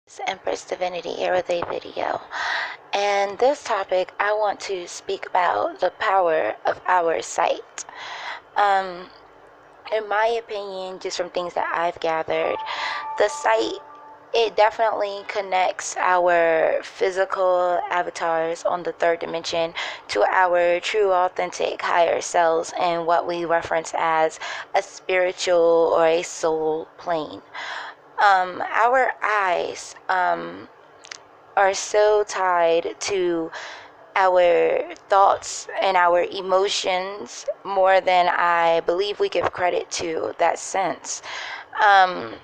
It's Empress Divinity here with a video. And this topic, I want to speak about the power of our sight. Um, in my opinion, just from things that I've gathered, the sight, it definitely connects our physical avatars on the third dimension to our true, authentic, higher selves and what we reference as a spiritual or a soul plane. Our eyes are so tied to our thoughts and our emotions more than I believe we give credit to that sense. Um,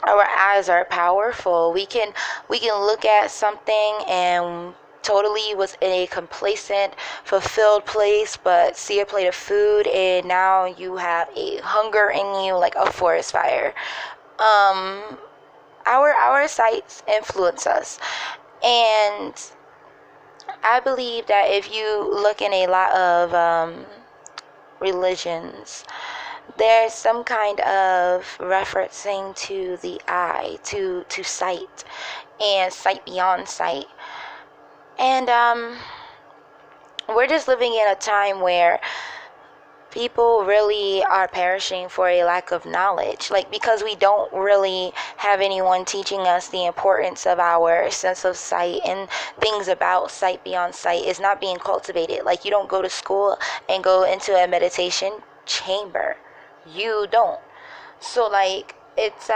our eyes are powerful. We can look at something and totally was in a complacent, fulfilled place, but see a plate of food and now you have a hunger in you like a forest fire. Um, our sights influence us, and I believe that if you look in a lot of religions, there's some kind of referencing to the eye, to sight, and sight beyond sight. And we're just living in a time where people really are perishing for a lack of knowledge, like because we don't really have anyone teaching us the importance of our sense of sight and things about sight beyond sight is not being cultivated. Like, you don't go to school and go into a meditation chamber, you don't. So like, it's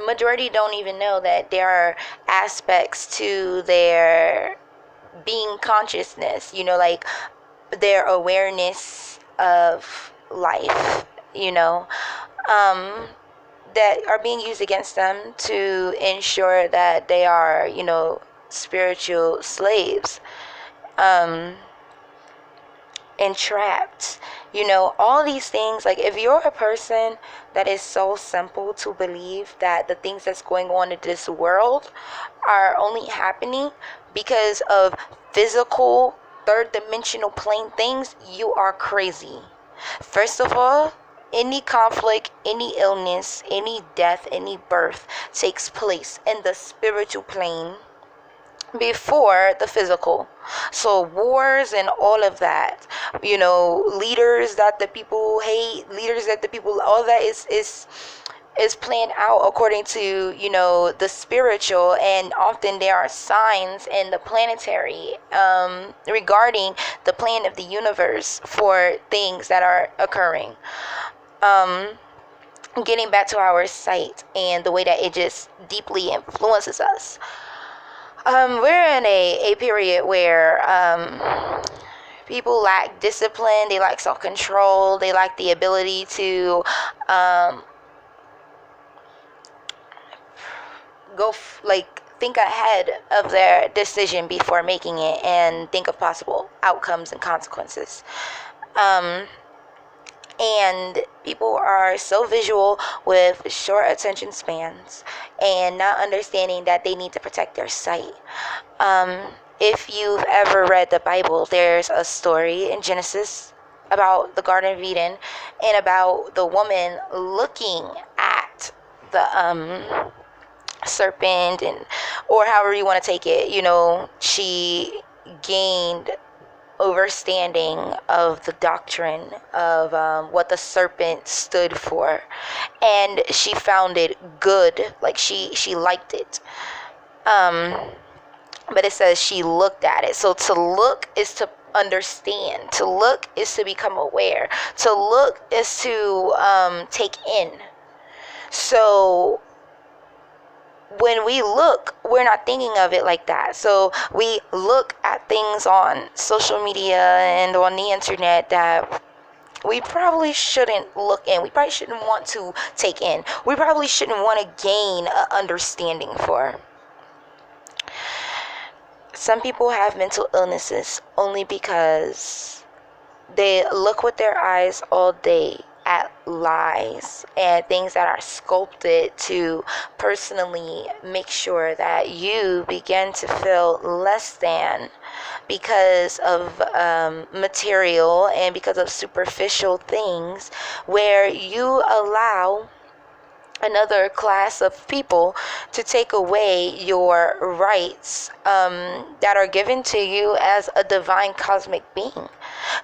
majority don't even know that there are aspects to their being consciousness, like their awareness of life, um, that are being used against them to ensure that they are, spiritual slaves, um, entrapped. All these things, like if you're a person that is so simple to believe that the things that's going on in this world are only happening because of physical third dimensional plane things, you are crazy. First of all, any conflict, any illness, any death, any birth takes place in the spiritual plane before the physical. So wars and all of that, leaders that the people hate, leaders that the people, all that is planned out according to the spiritual, and often there are signs in the planetary regarding the plan of the universe for things that are occurring. Getting back to our sight and the way that it just deeply influences us. We're in a period where people lack discipline, they lack self-control, they lack the ability to think ahead of their decision before making it and think of possible outcomes and consequences. And people are so visual with short attention spans and not understanding that they need to protect their sight. If you've ever read the Bible, there's a story in Genesis about the Garden of Eden and about the woman looking at the serpent, or however you want to take it. She gained overstanding of the doctrine of what the serpent stood for, and she found it good. Like, she liked it. But it says she looked at it. So to look is to understand, to look is to become aware, to look is to take in. So when we look, we're not thinking of it like that. So we look at things on social media and on the internet that we probably shouldn't look in. We probably shouldn't want to take in. We probably shouldn't want to gain an understanding for. Some people have mental illnesses only because they look with their eyes all day at lies and things that are sculpted to personally make sure that you begin to feel less than because of material and because of superficial things, where you allow another class of people to take away your rights that are given to you as a divine cosmic being.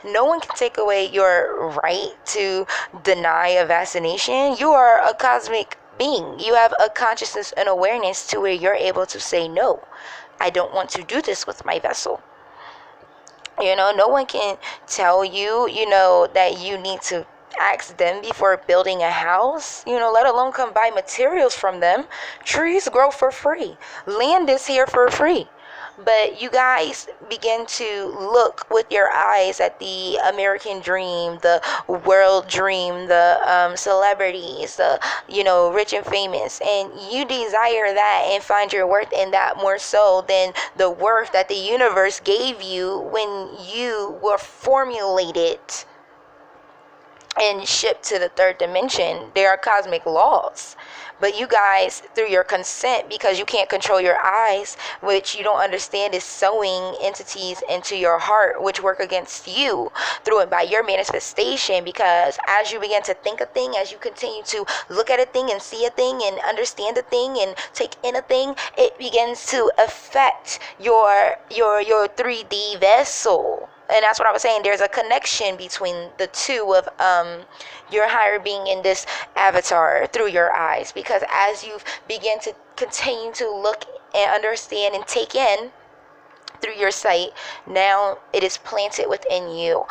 No one can take away your right to deny a vaccination. You are a cosmic being. You have a consciousness and awareness to where you're able to say, no, I don't want to do this with my vessel. No one can tell you, that you need to ask them before building a house, let alone come buy materials from them. Trees grow for free. Land is here for free. But you guys begin to look with your eyes at the American dream, the world dream, the celebrities, the rich and famous, and you desire that and find your worth in that more so than the worth that the universe gave you when you were formulated and shipped to the third dimension. There are cosmic laws. But you guys, through your consent, because you can't control your eyes, which you don't understand is sewing entities into your heart, which work against you through and by your manifestation. Because as you begin to think a thing, as you continue to look at a thing and see a thing and understand a thing and take in a thing, it begins to affect your 3D vessel. And that's what I was saying. There's a connection between the two of your higher being in this avatar through your eyes. Because as you begin to continue to look and understand and take in through your sight, now it is planted within you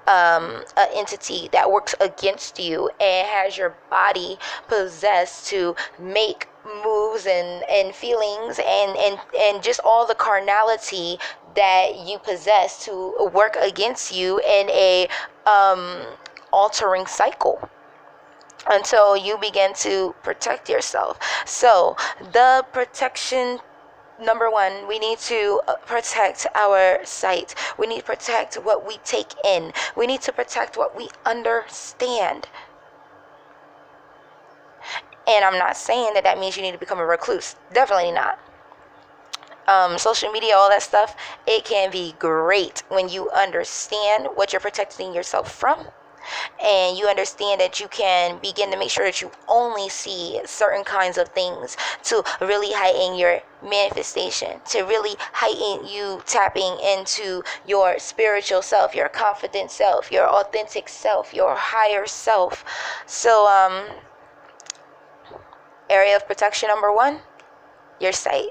an entity that works against you and has your body possessed to make moves and feelings and just all the carnality that you possess to work against you in a altering cycle until you begin to protect yourself. So the protection, number one, we need to protect our sight. We need to protect what we take in. We need to protect what we understand. And I'm not saying that means you need to become a recluse. Definitely not. Social media, all that stuff, it can be great when you understand what you're protecting yourself from. And you understand that you can begin to make sure that you only see certain kinds of things to really heighten your manifestation, to really heighten you tapping into your spiritual self, your confident self, your authentic self, your higher self. So area of protection number one, your sight.